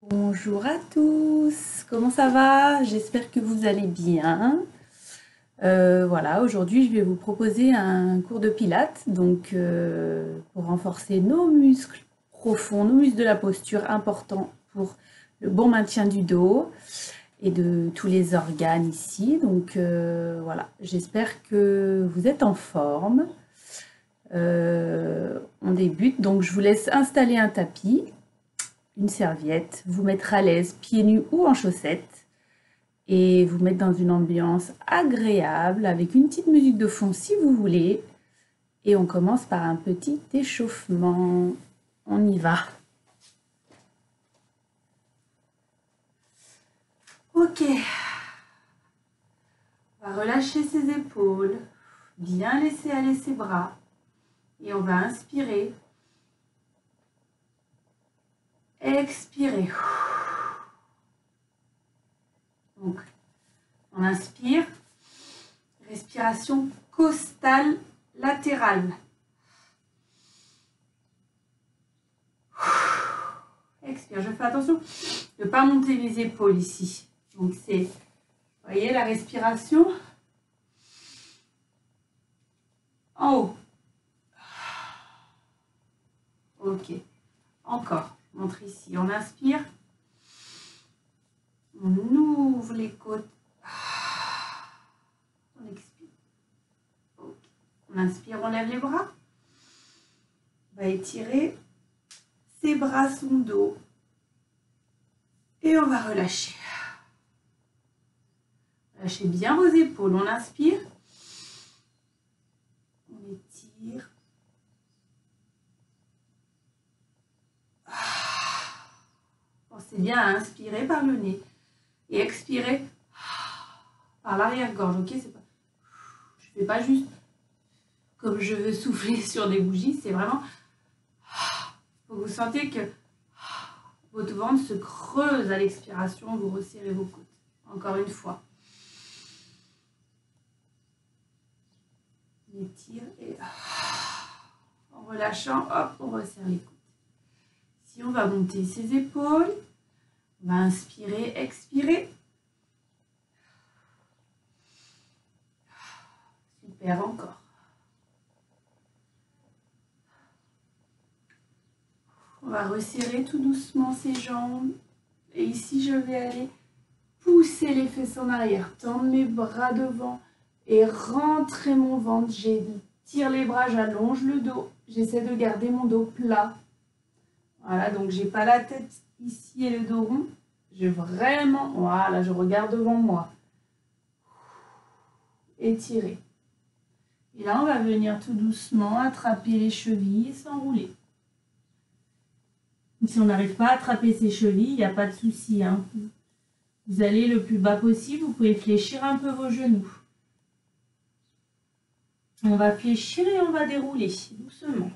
Bonjour à tous, comment ça va? J'espère que vous allez bien. Voilà, aujourd'hui je vais vous proposer un cours de pilates, donc pour renforcer nos muscles profonds, nos muscles de la posture, importants pour le bon maintien du dos et de tous les organes ici. Donc voilà, j'espère que vous êtes en forme. On débute, donc je vous laisse installer un tapis, une serviette, vous mettre à l'aise, pieds nus ou en chaussettes, et vous mettre dans une ambiance agréable avec une petite musique de fond si vous voulez. Et on commence par un petit échauffement. On y va. Ok. On va relâcher ses épaules, bien laisser aller ses bras. Et on va inspirer. Expirer. Donc, on inspire. Respiration costale latérale. Expire. Je fais attention de ne pas monter les épaules ici. Donc, c'est, vous voyez, la respiration en haut. Ok. Encore. Je montre ici. On inspire. On ouvre les côtes. On expire. Okay. On inspire, on lève les bras. On va étirer ses bras, son dos. Et on va relâcher. Lâchez bien vos épaules. On inspire. On étire. Pensez bien à inspirer par le nez. Et expirer par l'arrière-gorge. Ok, c'est pas... Je ne fais pas juste comme je veux souffler sur des bougies. C'est vraiment... Faut que vous sentez que votre ventre se creuse à l'expiration. Vous resserrez vos côtes. Encore une fois. On étire et en relâchant, hop, on resserre les côtes. Ici, on va monter ses épaules. On va inspirer, expirer. Super, encore. On va resserrer tout doucement ses jambes. Et ici, je vais aller pousser les fesses en arrière, tendre mes bras devant et rentrer mon ventre. J'étire les bras, j'allonge le dos. J'essaie de garder mon dos plat. Voilà, donc j'ai pas la tête ici et le dos rond. Je vraiment, voilà, je regarde devant moi. Étirer. Et là, on va venir tout doucement attraper les chevilles et s'enrouler. Si on n'arrive pas à attraper ses chevilles, il n'y a pas de souci. Hein. Vous allez le plus bas possible. Vous pouvez fléchir un peu vos genoux. On va fléchir et on va dérouler doucement.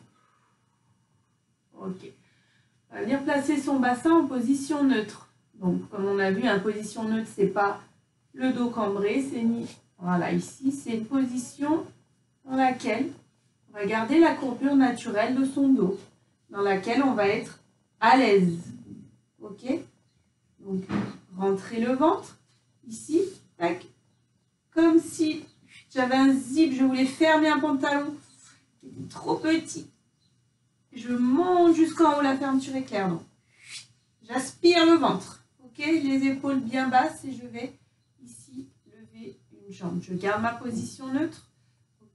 Ok. On va venir placer son bassin en position neutre. Donc, comme on a vu, en position neutre, c'est pas le dos cambré, c'est ni... Voilà, ici, c'est une position dans laquelle on va garder la courbure naturelle de son dos, dans laquelle on va être à l'aise. Ok? Donc, rentrez le ventre, ici, tac, comme si j'avais un zip, je voulais fermer un pantalon qui était trop petit. Je monte jusqu'en haut, la fermeture est claire. Donc, j'aspire le ventre. Ok, les épaules bien basses et je vais ici lever une jambe. Je garde ma position neutre. Okay.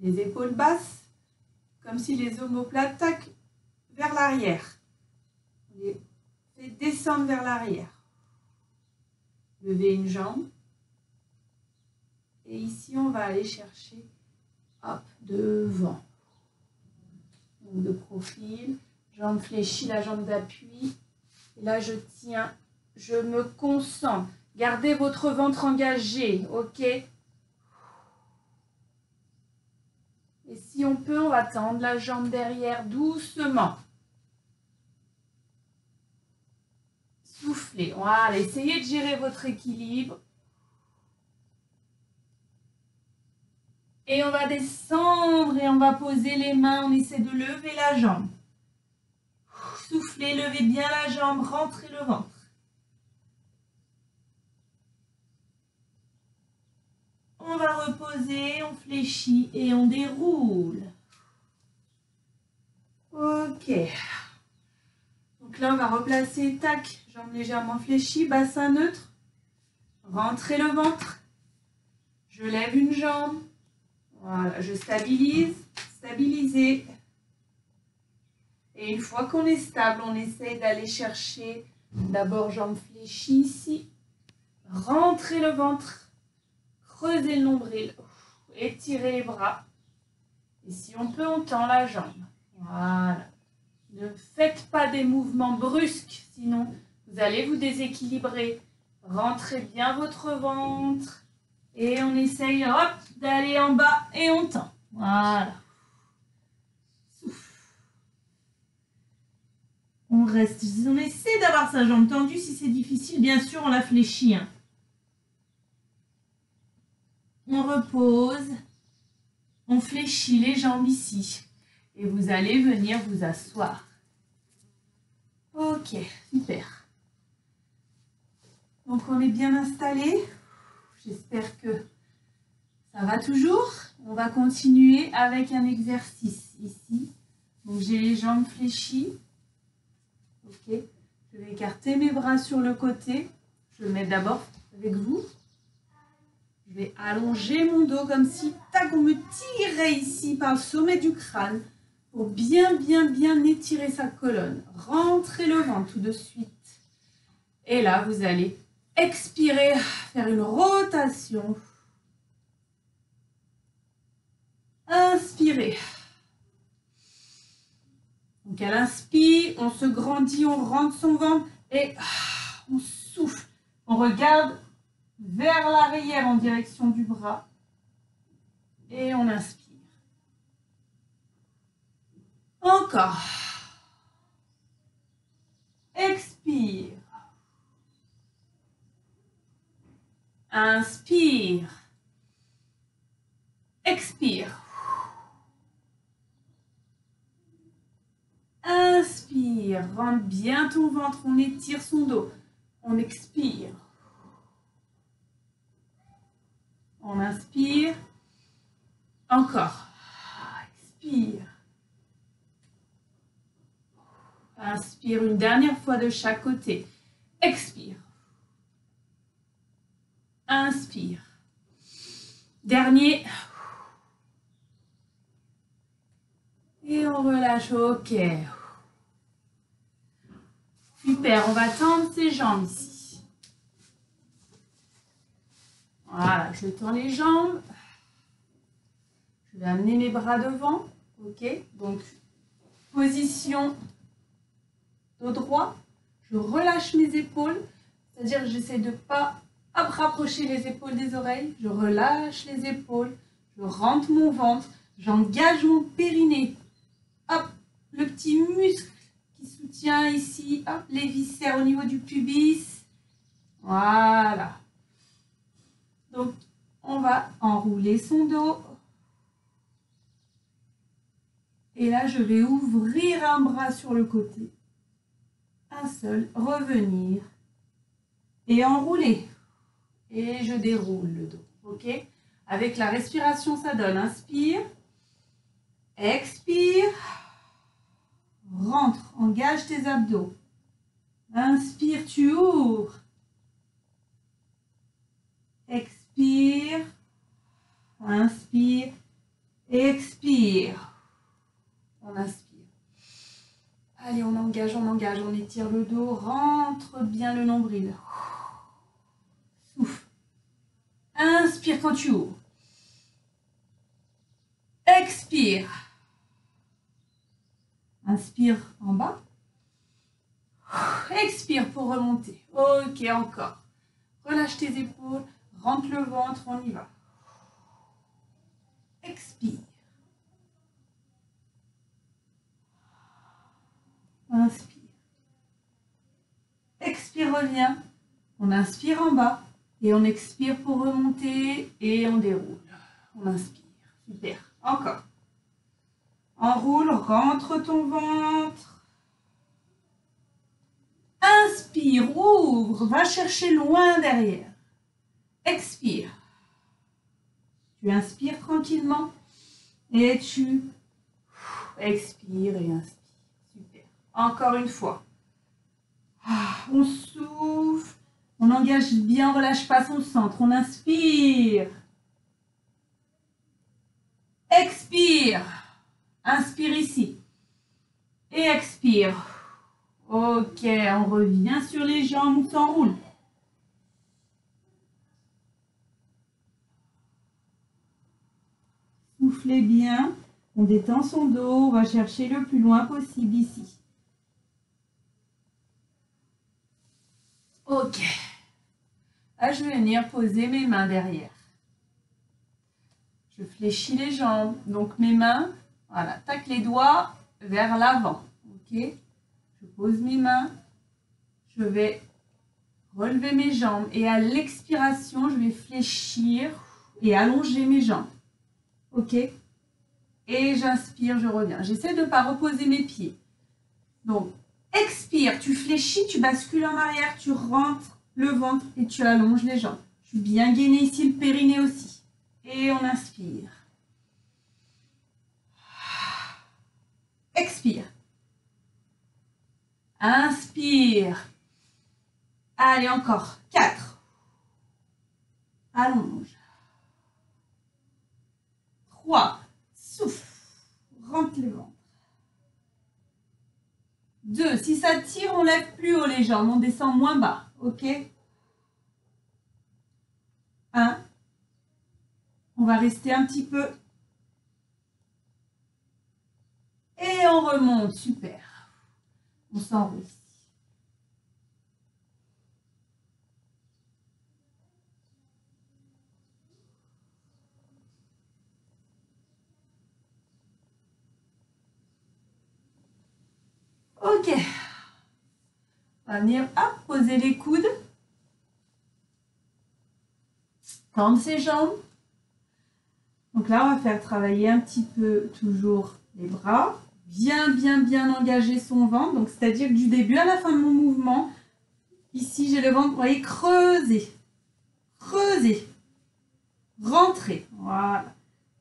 Les épaules basses, comme si les omoplates tac vers l'arrière. On les fait descendre vers l'arrière. Lever une jambe. Et ici, on va aller chercher, hop, devant. Donc de profil, jambe fléchie, la jambe d'appui. Et là, je tiens, je me concentre. Gardez votre ventre engagé, ok? Et si on peut, on va tendre la jambe derrière doucement. Soufflez. Voilà, essayez de gérer votre équilibre. Et on va descendre et on va poser les mains. On essaie de lever la jambe. Soufflez, levez bien la jambe, rentrez le ventre. On va reposer, on fléchit et on déroule. Ok. Donc là, on va replacer, tac, jambes légèrement fléchies, bassin neutre. Rentrez le ventre. Je lève une jambe. Voilà, je stabilise, stabiliser. Et une fois qu'on est stable, on essaye d'aller chercher d'abord jambes fléchies ici. Rentrez le ventre. Creusez le nombril. Étirez les bras. Et si on peut, on tend la jambe. Voilà. Ne faites pas des mouvements brusques, sinon vous allez vous déséquilibrer. Rentrez bien votre ventre. Et on essaye, hop, d'aller en bas et on tend. Voilà. Souffle. On reste, on essaie d'avoir sa jambe tendue. Si c'est difficile, bien sûr, on la fléchit. Hein. On repose. On fléchit les jambes ici. Et vous allez venir vous asseoir. Ok, super. Donc on est bien installé. J'espère que ça va toujours. On va continuer avec un exercice ici. Donc j'ai les jambes fléchies. Ok. Je vais écarter mes bras sur le côté. Je vais le mettre d'abord avec vous. Je vais allonger mon dos comme si, tac, on me tirait ici par le sommet du crâne pour bien étirer sa colonne. Rentrez le ventre tout de suite. Et là, vous allez expirer, faire une rotation. Inspirez. Donc, à l'inspire, on se grandit, on rentre son ventre et on souffle. On regarde vers l'arrière en direction du bras. Et on inspire. Encore. Expire. Inspire. Expire. Inspire. Rentre bien ton ventre. On étire son dos. On expire. On inspire. Encore. Expire. Inspire une dernière fois de chaque côté. Expire. Inspire. Dernier. Et on relâche. Ok. Super. On va tendre ses jambes ici. Voilà. Je tends les jambes. Je vais amener mes bras devant. Ok. Donc, position dos droit. Je relâche mes épaules. C'est-à-dire que j'essaie de ne pas rapprocher les épaules des oreilles. Je relâche les épaules. Je rentre mon ventre. J'engage mon périnée. Hop, le petit muscle qui soutient ici. Hop, les viscères au niveau du pubis. Voilà. Donc, on va enrouler son dos. Et là, je vais ouvrir un bras sur le côté. Un seul. Revenir. Et enrouler. Et je déroule le dos. Ok? Avec la respiration, ça donne. Inspire. Expire. Rentre. Engage tes abdos. Inspire, tu ouvres. Expire. Inspire. Expire. On inspire. Allez, on engage, on étire le dos. Rentre bien le nombril. Souffle. Inspire quand tu ouvres. Expire. Inspire en bas. Expire pour remonter. Ok, encore. Relâche tes épaules. Rentre le ventre, on y va. Expire. Inspire. Expire, reviens. On inspire en bas. Et on expire pour remonter. Et on déroule. On inspire. Super. Encore. Enroule, rentre ton ventre. Inspire, ouvre, va chercher loin derrière. Expire. Tu inspires tranquillement et tu expires et inspires. Super. Encore une fois. On souffle, on engage bien, on ne relâche pas son centre. On inspire. Expire. Inspire ici. Et expire. Ok, on revient sur les jambes, on s'enroule. Soufflez bien. On détend son dos, on va chercher le plus loin possible ici. Ok. Là, je vais venir poser mes mains derrière. Je fléchis les jambes. Donc mes mains, voilà, tac les doigts vers l'avant. Ok. Je pose mes mains. Je vais relever mes jambes. Et à l'expiration, je vais fléchir et allonger mes jambes. Ok. Et j'inspire, je reviens. J'essaie de ne pas reposer mes pieds. Donc, expire, tu fléchis, tu bascules en arrière, tu rentres le ventre et tu allonges les jambes. Je suis bien gainée ici, le périnée aussi. Et on inspire. Expire. Inspire. Allez, encore. 4. Allonge. 3. Souffle. Rentre le ventre. 2. Si ça tire, on lève plus haut les jambes. On descend moins bas. Ok? 1. On va rester un petit peu. Et on remonte. Super. On s'enroule. Ok. On va venir, hop, poser les coudes. Tendre ses jambes. Donc là, on va faire travailler un petit peu toujours les bras. Bien engager son ventre. Donc, c'est-à-dire que du début à la fin de mon mouvement, ici, j'ai le ventre, vous voyez, creuser. Creuser. Rentrer. Voilà.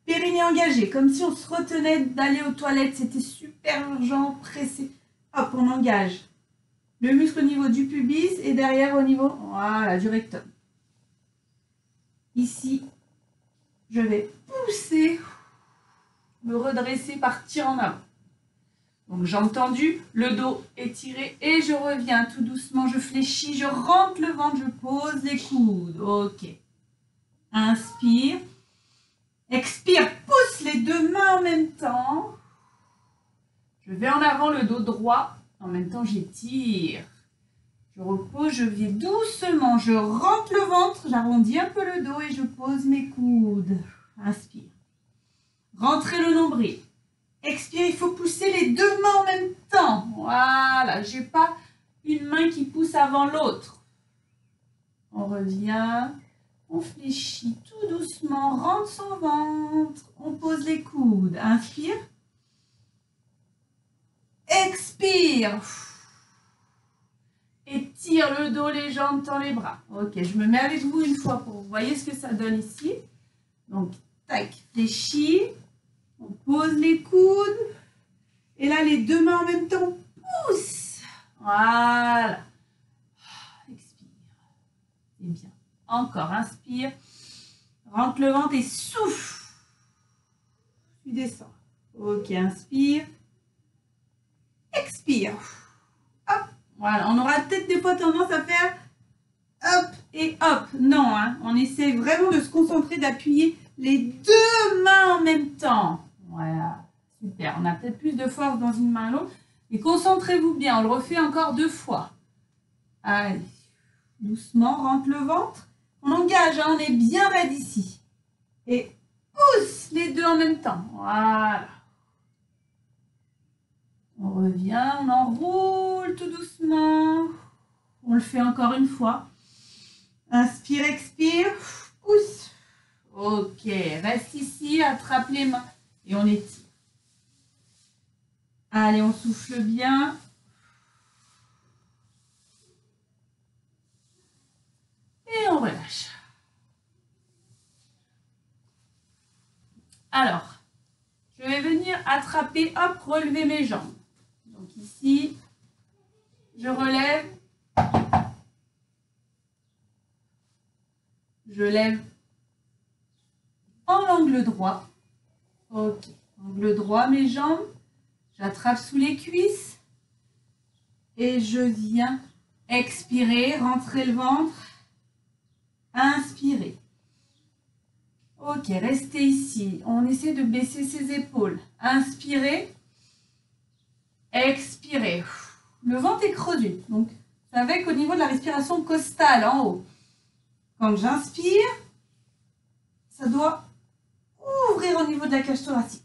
Périnée engagé, comme si on se retenait d'aller aux toilettes. C'était super urgent, pressé. Hop, on engage le muscle au niveau du pubis et derrière au niveau, voilà, du rectum. Ici, je vais pousser, me redresser, partir en avant. Donc, jambes tendues, le dos étiré et je reviens tout doucement. Je fléchis, je rentre le ventre, je pose les coudes. Ok. Inspire. Expire, pousse les deux mains en même temps. Je vais en avant, le dos droit. En même temps, j'étire. Je repose, je vais doucement. Je rentre le ventre, j'arrondis un peu le dos et je pose mes coudes. Inspire. Rentrez le nombril. Expire, il faut pousser les deux mains en même temps. Voilà, je n'ai pas une main qui pousse avant l'autre. On revient. On fléchit tout doucement, rentre son ventre. On pose les coudes. Inspire. Expire. Étire le dos, les jambes, tends les bras. Ok, je me mets avec vous une fois pour vous voyez ce que ça donne ici. Donc, tac, fléchis. On pose les coudes. Et là, les deux mains en même temps, on pousse. Voilà. Expire. Et bien. Encore, inspire. Rentre le ventre et souffle. Tu descends. Ok, inspire. Expire. Hop. Voilà, on aura peut-être des fois tendance à faire hop et hop. Non, hein, on essaie vraiment de se concentrer, d'appuyer les deux mains en même temps. Voilà, super. On a peut-être plus de force dans une main l'autre. Et concentrez-vous bien, on le refait encore 2 fois. Allez, doucement, rentre le ventre. On engage, hein, on est bien raide ici. Et pousse les deux en même temps. Voilà. On revient, on enroule tout doucement. On le fait encore une fois. Inspire, expire, pousse. Ok, reste ici, attrape les mains et on étire. Allez, on souffle bien. Alors, je vais venir attraper, hop, relever mes jambes. Donc ici, je relève. Je lève en angle droit. Ok, angle droit, mes jambes. J'attrape sous les cuisses. Et je viens expirer, rentrer le ventre. Inspirer. Ok, restez ici. On essaie de baisser ses épaules. Inspirez. Expirez. Le ventre est creusé. Donc, c'est avec au niveau de la respiration costale en haut. Quand j'inspire, ça doit ouvrir au niveau de la cage thoracique.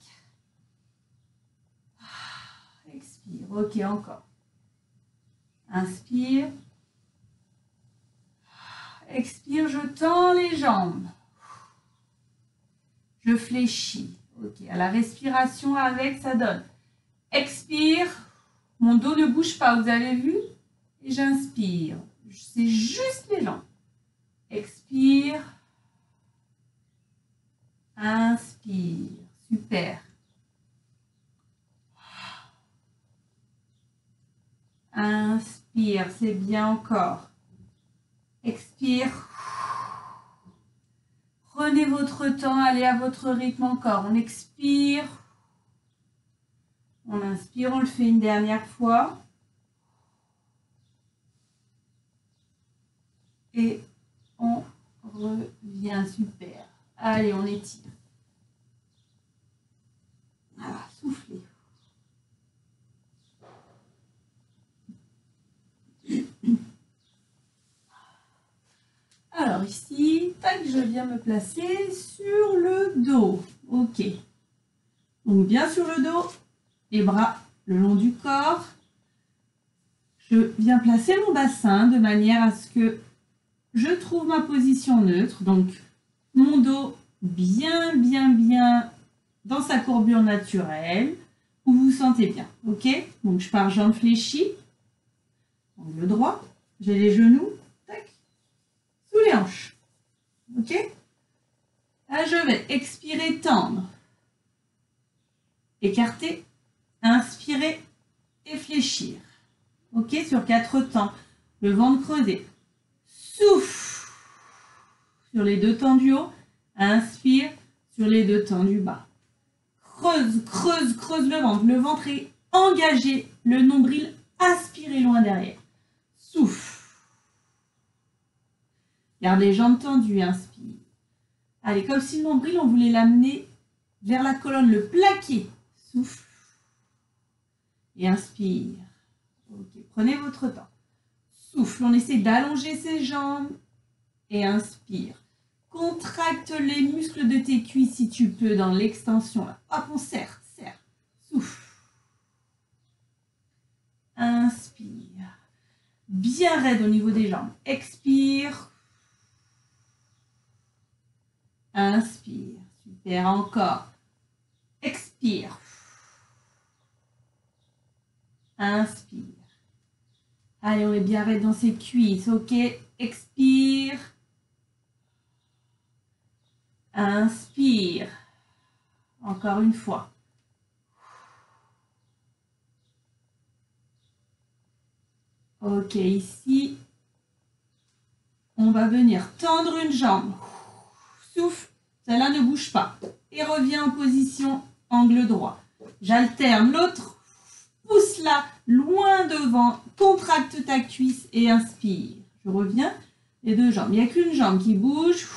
Expire. Ok, encore. Inspire. Expire, je tends les jambes. Je fléchis. Ok, à la respiration avec, ça donne. Expire. Mon dos ne bouge pas, vous avez vu? Et j'inspire. C'est juste les jambes. Expire. Inspire. Super. Inspire, c'est bien encore. Expire. Prenez votre temps, allez à votre rythme encore. On expire. On inspire, on le fait une dernière fois. Et on revient, super. Allez, on étire. Voilà, soufflez. Alors ici, tac, je viens me placer sur le dos. Ok. Donc bien sur le dos, les bras le long du corps. Je viens placer mon bassin de manière à ce que je trouve ma position neutre. Donc mon dos bien dans sa courbure naturelle, où vous vous sentez bien. Ok. Donc je pars jambes fléchies, angle droit, j'ai les genoux, tac, sous les hanches. Ok. Là je vais expirer, tendre, écarter, inspirer et fléchir. Ok, sur 4 temps. Le ventre creusé. Souffle sur les 2 temps du haut. Inspire sur les 2 temps du bas. Creuse, creuse, creuse le ventre. Le ventre est engagé. Le nombril aspiré loin derrière. Souffle. Garde les jambes tendues. Inspire. Allez, comme si le nombril, on voulait l'amener vers la colonne, le plaquer. Souffle. Et inspire. Ok, prenez votre temps. Souffle, on essaie d'allonger ses jambes. Et inspire. Contracte les muscles de tes cuisses si tu peux dans l'extension. Hop, on serre, serre. Souffle. Inspire. Bien raide au niveau des jambes. Expire. Inspire. Super, encore. Expire. Inspire. Allez, on est bien raide dans ses cuisses. Ok, expire. Inspire. Encore une fois. Ok, ici, on va venir tendre une jambe. Souffle, celle-là ne bouge pas. Et reviens en position angle droit. J'alterne l'autre. Pousse-la loin devant. Contracte ta cuisse et inspire. Je reviens. Les 2 jambes. Il n'y a qu'une jambe qui bouge.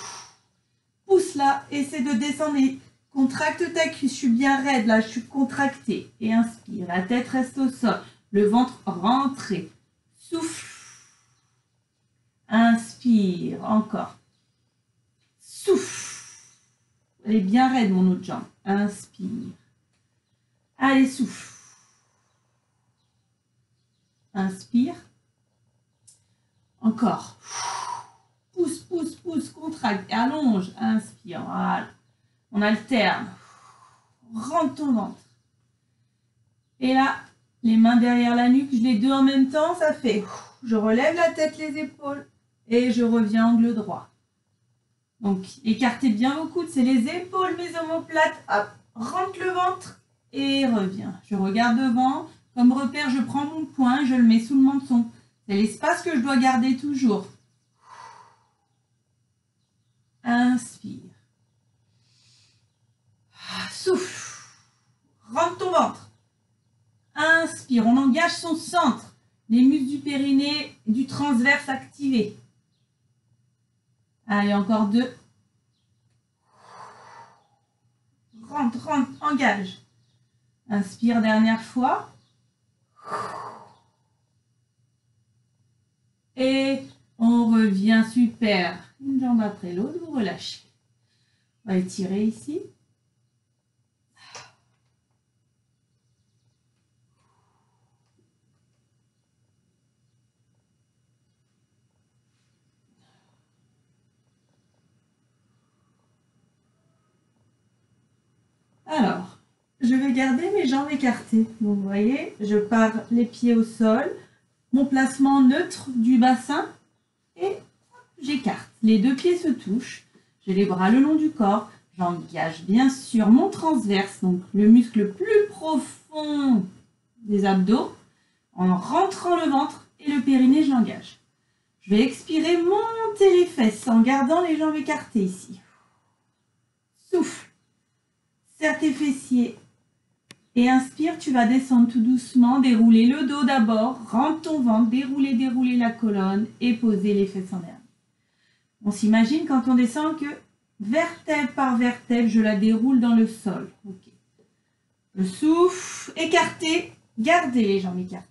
Pousse-la. Essaie de descendre et contracte ta cuisse. Je suis bien raide là. Je suis contractée. Et inspire. La tête reste au sol. Le ventre rentré. Souffle. Inspire. Encore. Souffle. Elle est bien raide, mon autre jambe. Inspire. Allez, souffle. Inspire. Encore. Pousse, pousse, pousse. Contracte. Allonge. Inspire. Voilà. On alterne. Rentre ton ventre. Et là, les mains derrière la nuque, je les 2 en même temps, ça fait. Je relève la tête, les épaules. Et je reviens angle droit. Donc, écartez bien vos coudes, c'est les épaules, mes omoplates. Hop, rentre le ventre et reviens. Je regarde devant. Comme repère, je prends mon poing, je le mets sous le menton. C'est l'espace que je dois garder toujours. Inspire. Souffle. Rentre ton ventre. Inspire. On engage son centre. Les muscles du périnée, du transverse activés. Allez, encore 2. Rentre, rentre, engage. Inspire, dernière fois. Et on revient, super. Une jambe après l'autre, vous relâchez. On va étirer ici. Alors, je vais garder mes jambes écartées. Vous voyez, je pars les pieds au sol, mon placement neutre du bassin et j'écarte. Les deux pieds se touchent, j'ai les bras le long du corps, j'engage bien sûr mon transverse, donc le muscle le plus profond des abdos, en rentrant le ventre et le périnée, je l'engage. Je vais expirer, monter les fesses en gardant les jambes écartées ici. Souffle. Serre tes fessiers et inspire, tu vas descendre tout doucement, dérouler le dos d'abord, rentre ton ventre, dérouler la colonne et poser les fesses en dernier. On s'imagine quand on descend que vertèbre par vertèbre, je la déroule dans le sol. Okay. Je souffle, écarté, gardez les jambes écartées.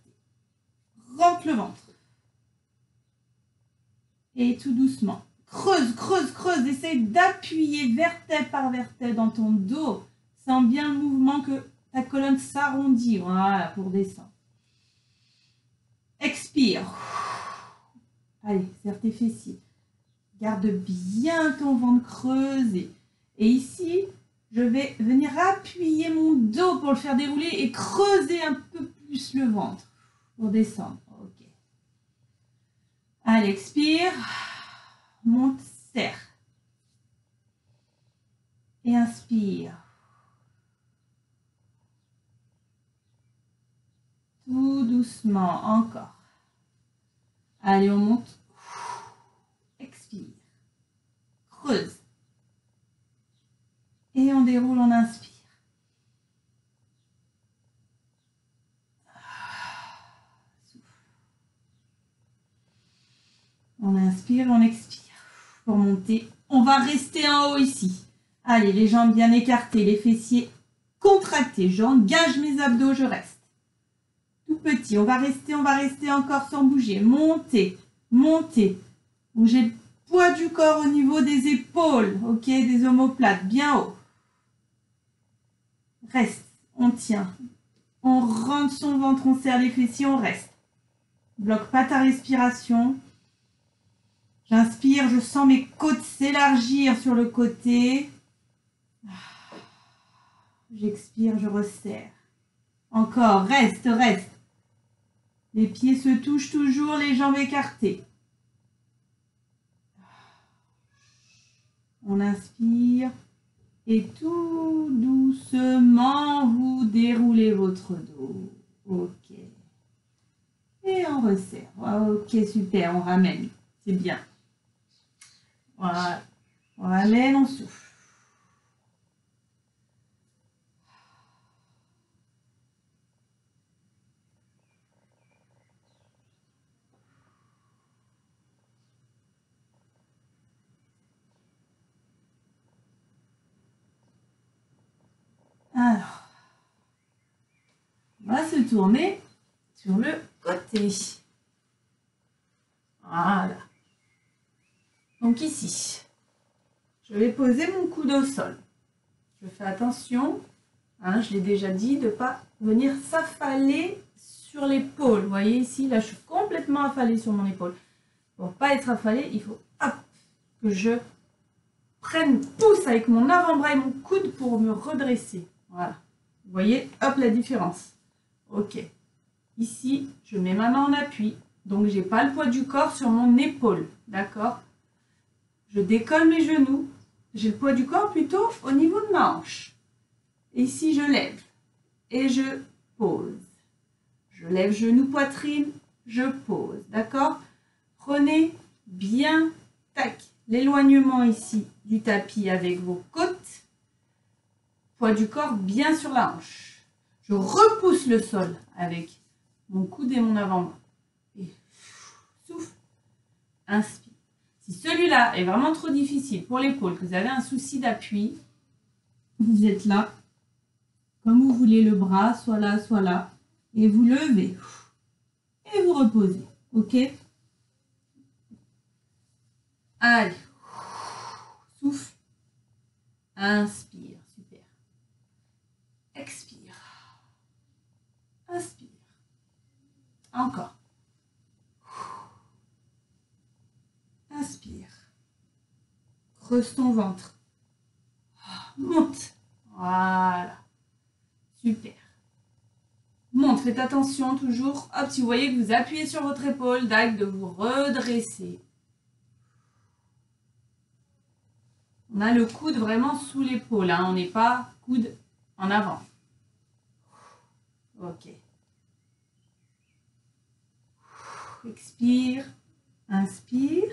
Rentre le ventre. Et tout doucement. Creuse, creuse, creuse, essaye d'appuyer vertèbre par vertèbre dans ton dos. Sens bien le mouvement que ta colonne s'arrondit. Voilà, pour descendre. Expire. Allez, serre tes fessiers. Garde bien ton ventre creusé. Et ici, je vais venir appuyer mon dos pour le faire dérouler et creuser un peu plus le ventre pour descendre. Ok. Allez, expire. Monte, serre. Et inspire. Tout doucement, encore. Allez, on monte. Expire. Creuse. Et on déroule, on inspire. Souffle. On inspire, on expire. Pour monter, on va rester en haut ici. Allez, les jambes bien écartées, les fessiers contractés. J'engage mes abdos, je reste. Tout petit, on va rester encore sans bouger. Montez, montez. Bougez le poids du corps au niveau des épaules, ok, des omoplates, bien haut. Reste, on tient. On rentre son ventre, on serre les fessiers, on reste. Bloque pas ta respiration. J'inspire, je sens mes côtes s'élargir sur le côté. J'expire, je resserre. Encore, reste, reste. Les pieds se touchent toujours, les jambes écartées. On inspire et tout doucement, vous déroulez votre dos. Ok. Et on resserre. Ok, super, on ramène. C'est bien. Voilà. On ramène, on souffle. Alors, on va se tourner sur le côté. Voilà. Donc ici, je vais poser mon coude au sol. Je fais attention, hein, je l'ai déjà dit, de ne pas venir s'affaler sur l'épaule. Vous voyez ici, là je suis complètement affalée sur mon épaule. Pour ne pas être affalée, il faut hop, que je pousse avec mon avant-bras et mon coude pour me redresser. Voilà. Vous voyez, hop, la différence. Ok. Ici, je mets ma main en appui. Donc, je n'ai pas le poids du corps sur mon épaule. D'accord? Je décolle mes genoux. J'ai le poids du corps plutôt au niveau de ma hanche. Et ici, je lève et je pose. Je lève genou, poitrine, je pose. D'accord? Prenez bien, tac, l'éloignement ici du tapis avec vos côtes. Poids du corps bien sur la hanche. Je repousse le sol avec mon coude et mon avant-bras. Et souffle, inspire. Si celui-là est vraiment trop difficile pour l'épaule, que vous avez un souci d'appui, vous êtes là, comme vous voulez le bras, soit là, et vous levez. Et vous reposez. Ok? Allez. Souffle. Inspire. Super. Expire. Inspire. Encore. Inspire. Creuse ton ventre. Monte. Voilà. Super. Monte. Faites attention toujours. Hop, si vous voyez que vous appuyez sur votre épaule, dac, de vous redresser. On a le coude vraiment sous l'épaule. Hein. On n'est pas coude en avant. Ok. Expire. Inspire.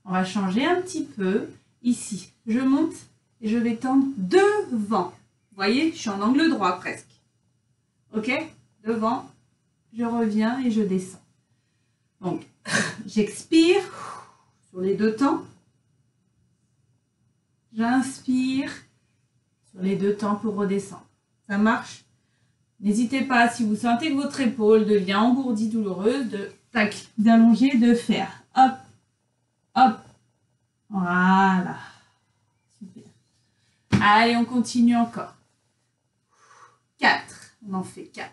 On va changer un petit peu. Ici, je monte et je vais tendre devant. Vous voyez, je suis en angle droit presque. Ok? Devant, je reviens et je descends. Donc, j'expire sur les deux temps. J'inspire sur les deux temps pour redescendre. Ça marche? N'hésitez pas, si vous sentez que votre épaule devient engourdie, douloureuse, de tac, d'allonger, de faire. Hop, hop. Voilà. Super. Allez, on continue encore. 4. On en fait 4.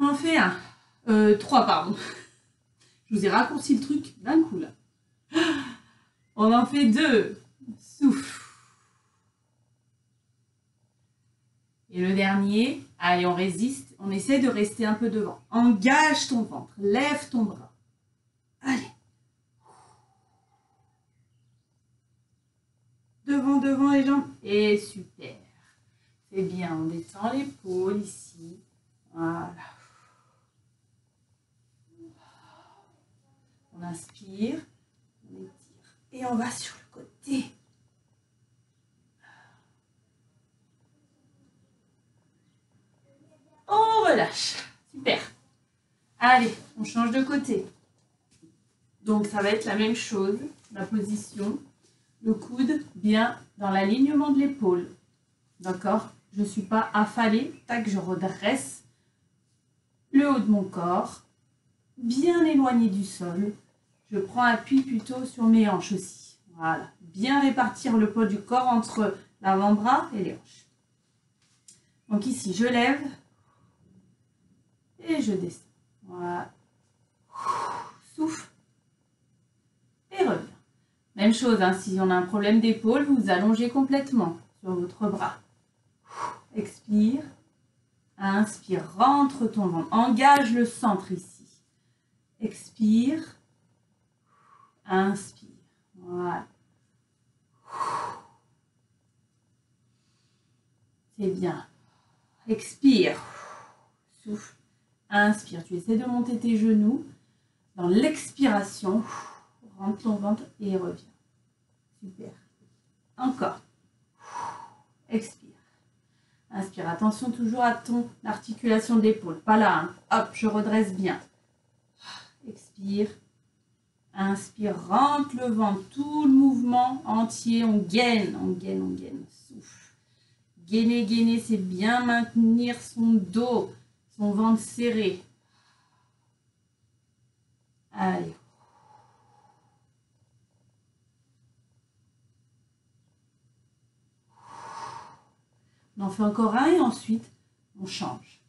On en fait 3, pardon. Je vous ai raccourci le truc d'un coup, là. On en fait 2. Souffle. Et le dernier, allez, on résiste. On essaie de rester un peu devant. Engage ton ventre. Lève ton bras. Allez. Devant les jambes. Et super. C'est bien. On détend l'épaule ici. Voilà. On inspire. On étire. Et on va sur le côté. On relâche. Super. Allez, on change de côté. Donc, ça va être la même chose. La position. Le coude bien dans l'alignement de l'épaule. D'accord? Je ne suis pas affalée. Tac, je redresse le haut de mon corps. Bien éloigné du sol. Je prends appui plutôt sur mes hanches aussi. Voilà. Bien répartir le poids du corps entre l'avant-bras et les hanches. Donc ici, je lève. Et je descends. Voilà. Souffle. Et reviens. Même chose, hein, si on a un problème d'épaule, vous vous allongez complètement sur votre bras. Expire. Inspire. Rentre ton ventre. Engage le centre ici. Expire. Inspire. Voilà. C'est bien. Expire. Souffle. Inspire. Tu essaies de monter tes genoux. Dans l'expiration, rentre ton ventre et reviens. Super. Encore. Expire. Inspire. Attention toujours à ton articulation d'épaule. Pas là. Hein. Hop, je redresse bien. Expire. Inspire. Rentre le ventre. Tout le mouvement entier. On gaine. On gaine. On gaine. Souffle. Gainer, gainer, c'est bien maintenir son dos. Son ventre serré. Allez. On en fait encore un et ensuite, on change.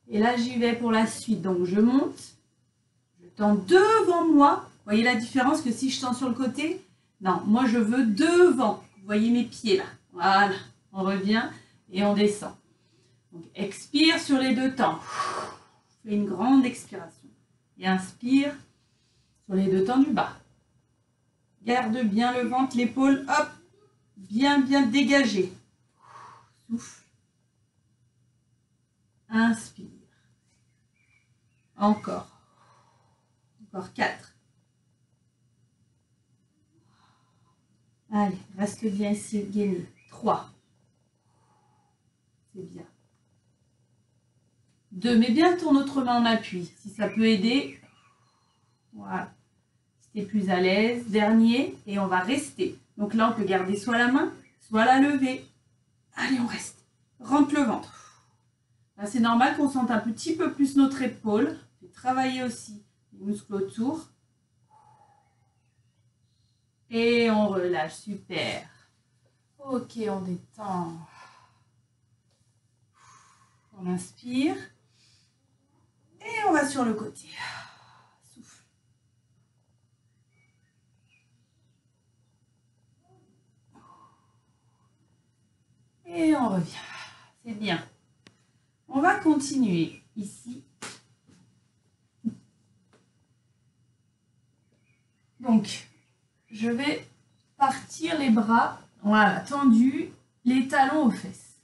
Et là, j'y vais pour la suite. Donc, je monte. Je tends devant moi. Vous voyez la différence que si je tends sur le côté? Non, moi, je veux devant. Vous voyez mes pieds là. Voilà. On revient et on descend. Donc, expire sur les deux temps. Fais une grande expiration. Et inspire. sur les deux temps du bas. Garde bien le ventre, l'épaule, hop, bien dégagé. Souffle. Inspire. Encore. Encore 4. Allez, reste bien ici, gainé. 3. C'est bien. 2. Mets bien ton autre main en appui, si ça peut aider. Voilà. Si tu es plus à l'aise. Dernier, et on va rester. Donc là, on peut garder soit la main, soit la lever. Allez, on reste. Rentre le ventre. Là, c'est normal qu'on sente un petit peu plus notre épaule. Et travailler aussi les muscles autour. Et on relâche. Super. Ok, on détend. On inspire. Et on va sur le côté. Souffle. Et on revient. C'est bien. On va continuer ici. Donc, je vais partir les bras, voilà, tendus, les talons aux fesses.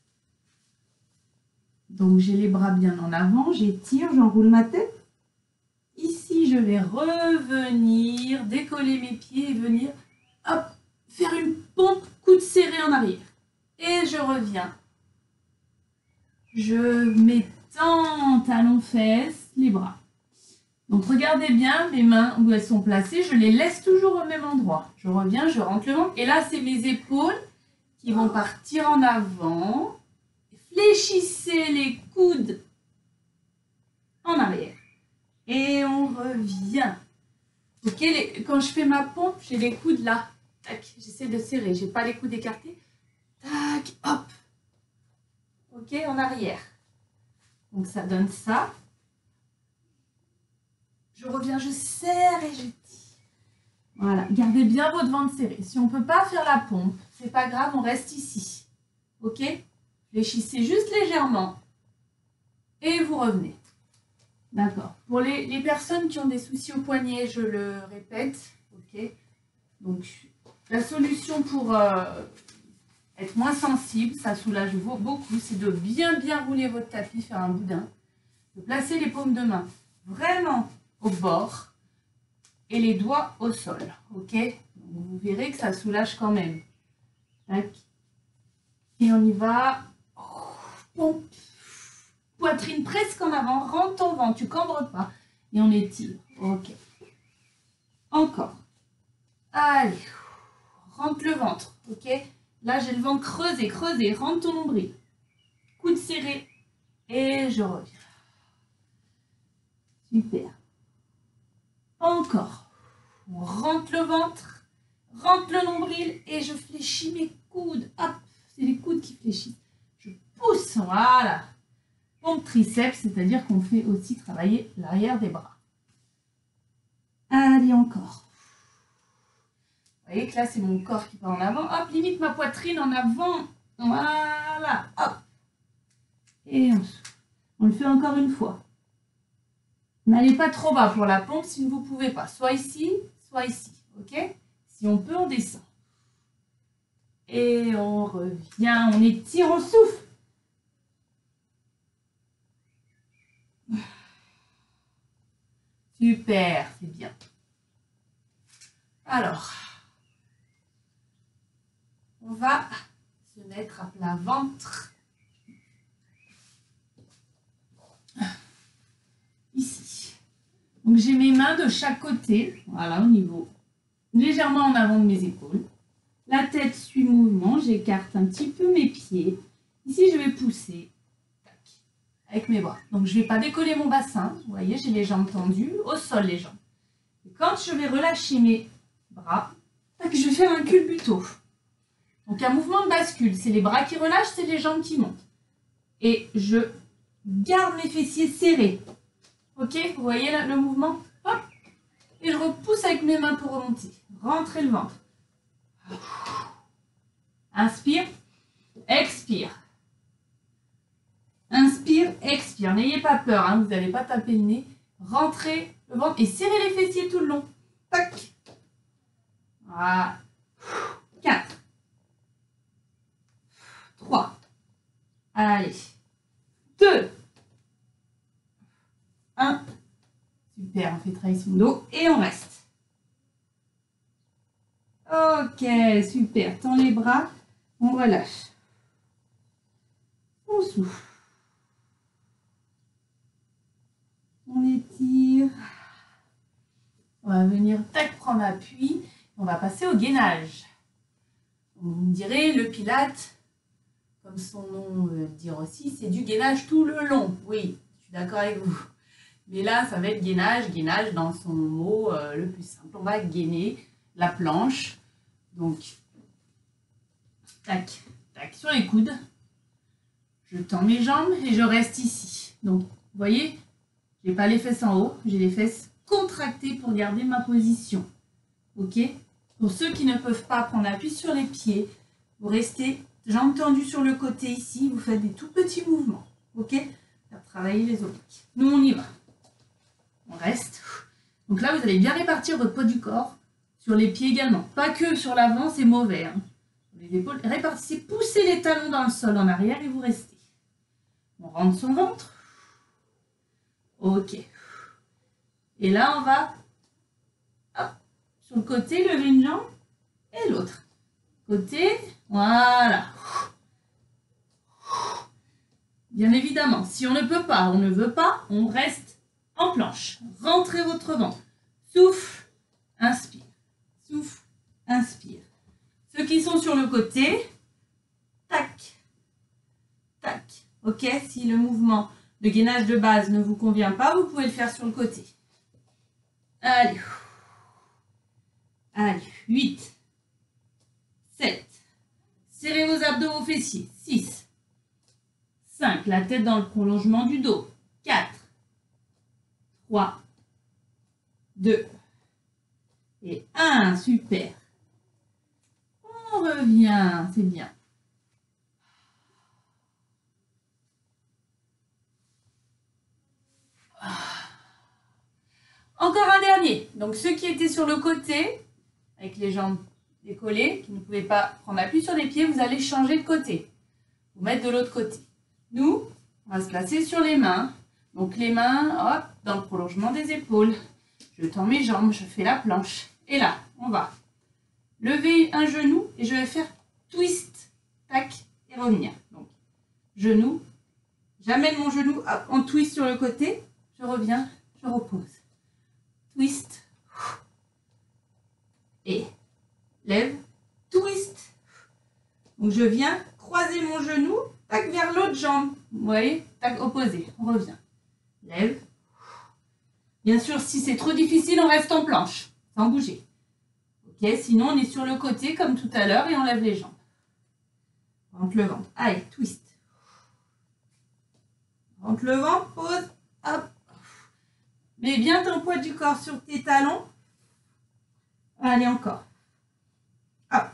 Donc, j'ai les bras bien en avant, j'étire, j'enroule ma tête. Ici, je vais revenir, décoller mes pieds et venir, hop, faire une pompe, coude serré en arrière. Et je reviens. Je m'étends, talons, fesses, les bras. Donc, regardez bien mes mains où elles sont placées. Je les laisse toujours au même endroit. Je reviens, je rentre le ventre. Et là, c'est mes épaules qui vont partir en avant. Fléchissez les coudes en arrière. Et on revient. Ok, quand je fais ma pompe, j'ai les coudes là. Tac, j'essaie de serrer. Je n'ai pas les coudes écartés. Tac, hop. Ok, en arrière. Donc, ça donne ça. Je reviens, je serre et je tire. Voilà, gardez bien votre ventre serré. Si on ne peut pas faire la pompe, c'est pas grave, on reste ici. Ok? Fléchissez juste légèrement. Et vous revenez. D'accord. Pour les personnes qui ont des soucis au poignet, je le répète. Ok? Donc, la solution pour être moins sensible, ça soulage beaucoup, c'est de bien rouler votre tapis, faire un boudin. De placer les paumes de main vraiment au bord et les doigts au sol, ok? Vous verrez que ça soulage quand même. Tac. Et on y va. Pompe. Poitrine presque en avant, rentre ton ventre, tu cambres pas. Et on étire, ok. Encore. Allez. Rentre le ventre, ok? Là, j'ai le ventre creusé, rentre ton nombril. Coude serré. Et je reviens. Super. Encore. On rentre le ventre, rentre le nombril et je fléchis mes coudes. Hop, c'est les coudes qui fléchissent. Je pousse, voilà. Pompe triceps, c'est-à-dire qu'on fait aussi travailler l'arrière des bras. Allez, encore. Vous voyez que là, c'est mon corps qui part en avant. Hop, limite ma poitrine en avant. Voilà, hop. Et on le fait encore une fois. N'allez pas trop bas pour la pompe si vous ne pouvez pas. Soit ici, ok? Si on peut, on descend. Et on revient, on étire, on souffle. Super, c'est bien. Alors, on va se mettre à plat ventre. Ici. Donc j'ai mes mains de chaque côté, voilà, au niveau légèrement en avant de mes épaules. La tête suit le mouvement, j'écarte un petit peu mes pieds. Ici, je vais pousser avec mes bras. Donc je ne vais pas décoller mon bassin, vous voyez, j'ai les jambes tendues, au sol les jambes. Et quand je vais relâcher mes bras, je vais faire un culbuto. Donc un mouvement de bascule, c'est les bras qui relâchent, c'est les jambes qui montent. Et je garde mes fessiers serrés. Ok, vous voyez là, le mouvement? Hop. Et je repousse avec mes mains pour remonter. Rentrez le ventre. Inspire, expire. Inspire, expire. N'ayez pas peur, hein, vous n'allez pas taper le nez. Rentrez le ventre et serrez les fessiers tout le long. Tac. Voilà. 4. 3. Allez. 2. 1. Super, on fait travailler son dos et on reste. Ok, super. Tends les bras, on relâche. On souffle. On étire. On va venir, tac, prendre appui. On va passer au gainage. Vous me direz, le pilate, comme son nom veut dire aussi, c'est du gainage tout le long. Oui, je suis d'accord avec vous. Mais là, ça va être gainage, gainage dans son mot le plus simple. On va gainer la planche. Donc, tac, tac, sur les coudes. Je tends mes jambes et je reste ici. Donc, vous voyez, je n'ai pas les fesses en haut, j'ai les fesses contractées pour garder ma position. Ok? Pour ceux qui ne peuvent pas prendre appui sur les pieds, vous restez jambes tendues sur le côté ici, vous faites des tout petits mouvements. Ok? Faire travailler les obliques. Nous, on y va. On reste. Donc là, vous allez bien répartir votre poids du corps sur les pieds également. Pas que sur l'avant, c'est mauvais. Hein. Les épaules, répartissez, poussez les talons dans le sol en arrière et vous restez. On rentre son ventre. Ok. Et là, on va hop, sur le côté, lever une jambe et l'autre. Côté, voilà. Bien évidemment, si on ne peut pas, on ne veut pas, on reste en planche. Rentrez votre ventre. Souffle, inspire. Souffle, inspire. Ceux qui sont sur le côté, tac, tac. Ok, si le mouvement de gainage de base ne vous convient pas, vous pouvez le faire sur le côté. Allez. Allez, 8, 7. Serrez vos abdos, vos fessiers. 6, 5. La tête dans le prolongement du dos. 4, 3, 2 et 1. Super. On revient, c'est bien. Encore un dernier. Donc ceux qui étaient sur le côté, avec les jambes décollées, qui ne pouvaient pas prendre appui sur les pieds, vous allez changer de côté. Vous mettre de l'autre côté. Nous, on va se placer sur les mains. Donc les mains, hop, dans le prolongement des épaules. Je tends mes jambes, je fais la planche. Et là, on va lever un genou et je vais faire twist, tac, et revenir. Donc, genou, j'amène mon genou hop, en twist sur le côté, je reviens, je repose. Twist, et lève, twist. Donc, je viens croiser mon genou, tac, vers l'autre jambe. Vous voyez, tac, opposé, on revient. Lève. Bien sûr, si c'est trop difficile, on reste en planche, sans bouger. Ok, sinon on est sur le côté comme tout à l'heure et on lève les jambes. Rentre le ventre. Allez, twist. Rentre le ventre, pose, hop. Mets bien ton poids du corps sur tes talons. Allez, encore. Hop.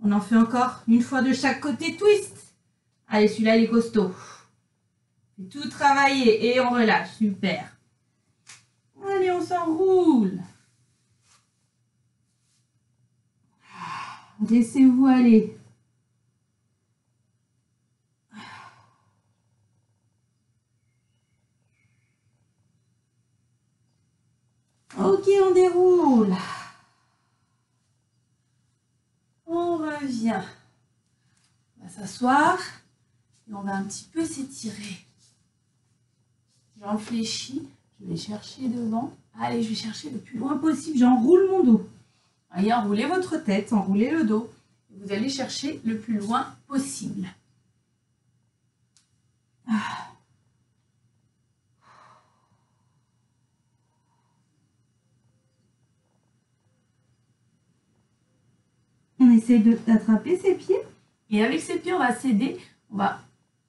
On en fait encore une fois de chaque côté, twist. Allez, celui-là, il est costaud. C'est tout travailler et on relâche. Super. Allez, on s'enroule. Laissez-vous aller. Ok, on déroule. On revient. On va s'asseoir et on va un petit peu s'étirer. Jambes fléchies. Je vais chercher devant. Allez, je vais chercher le plus loin possible. J'enroule mon dos. Allez, enroulez votre tête, enroulez le dos. Vous allez chercher le plus loin possible. On essaie d'attraper ses pieds. Et avec ses pieds, on va s'aider. On va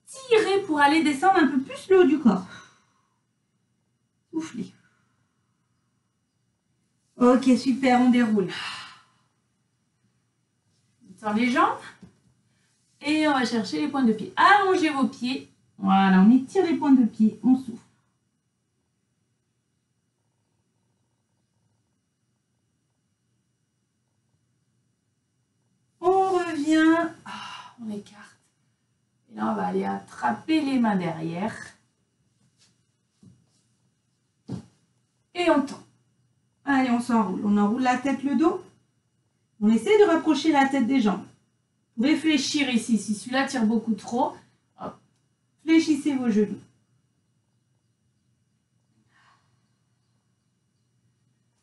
tirer pour aller descendre un peu plus le haut du corps. Soufflez. Ok, super, on déroule. On tend les jambes. Et on va chercher les pointes de pied. Allongez vos pieds. Voilà, on étire les pointes de pied. On souffle. on écarte. Et là, on va aller attraper les mains derrière. Et on tend. Allez, on s'enroule. On enroule la tête, le dos. On essaie de rapprocher la tête des jambes. Vous pouvez fléchir ici. Si celui-là tire beaucoup trop, hop. Fléchissez vos genoux.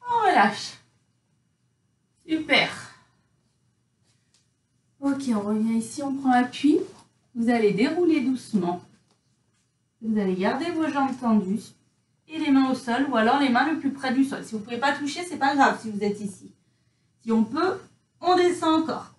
On relâche. Super. Ok, on revient ici, on prend appui. Vous allez dérouler doucement. Vous allez garder vos jambes tendues et les mains au sol ou alors les mains le plus près du sol. Si vous ne pouvez pas toucher, c'est pas grave si vous êtes ici. Si on peut, on descend encore.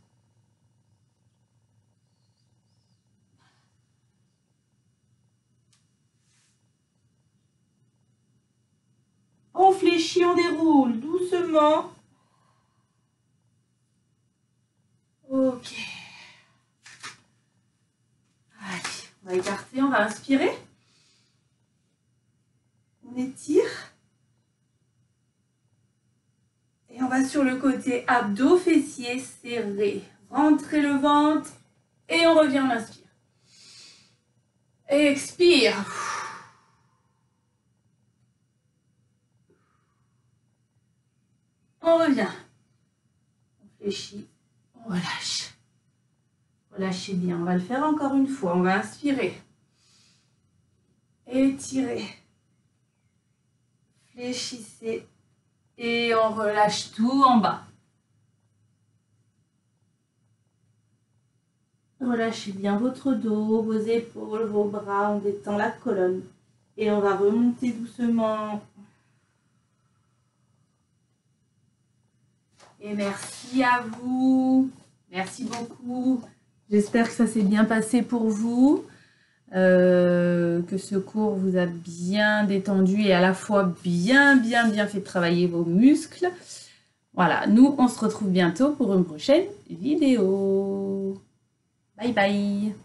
On fléchit, on déroule doucement. Ok. Allez, on va écarter, on va inspirer. On étire. Et on va sur le côté abdos, fessiers serrés. Rentrez le ventre. Et on revient, on inspire. Expire. On revient. On fléchit. On relâche. Relâchez bien. On va le faire encore une fois. On va inspirer. Étirez. Fléchissez. Et on relâche tout en bas. Relâchez bien votre dos, vos épaules, vos bras. On détend la colonne. Et on va remonter doucement. Et merci à vous. Merci beaucoup. J'espère que ça s'est bien passé pour vous. Que ce cours vous a bien détendu et à la fois bien fait travailler vos muscles. Voilà, nous on se retrouve bientôt pour une prochaine vidéo. Bye bye.